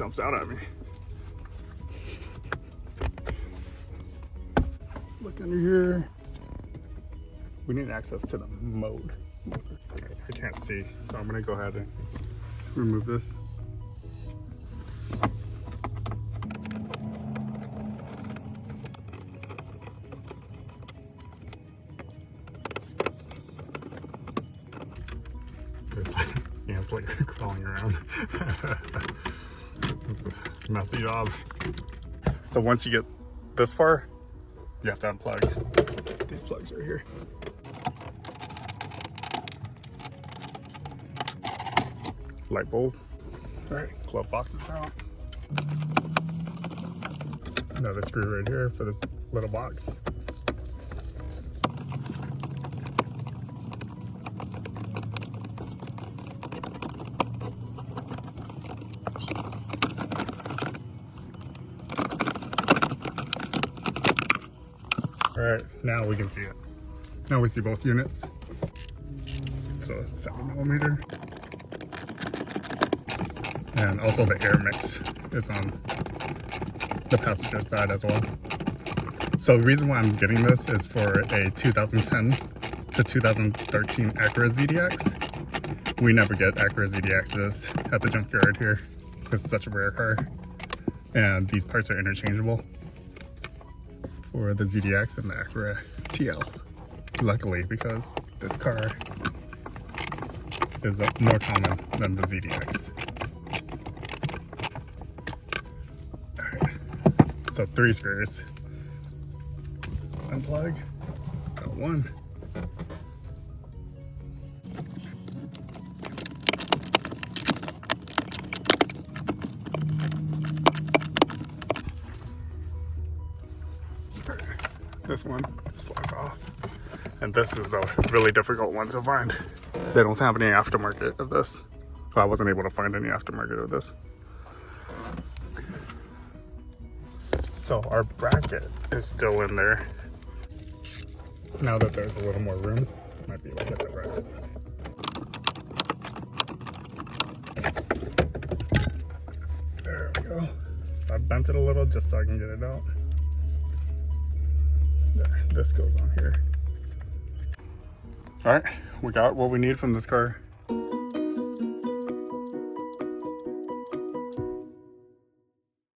jumps out at me. Let's look under here. We need access to the mode. I can't see, so I'm gonna go ahead and remove this. Yeah, it's like crawling around. It's a messy job. So once you get this far, you have to unplug these plugs right here. Light bulb. All right, glove boxes out. Another screw right here for this little box. All right, now we can see it. Now we see both units. So 7mm. And also the air mix is on the passenger side as well. So the reason why I'm getting this is for a 2010 to 2013 Acura ZDX. We never get Acura ZDXs at the junkyard here because it's such a rare car. And these parts are interchangeable for the ZDX and the Acura TL. Luckily, because this car is more common than the ZDX. Alright, so 3 screws. Unplug, got 1. This one slides off. And this is the really difficult one to find. They don't have any aftermarket of this. So I wasn't able to find any aftermarket of this. So our bracket is still in there. Now that there's a little more room, might be able to get that right. There we go. So I bent it a little just so I can get it out. There, this goes on here. All right, we got what we need from this car.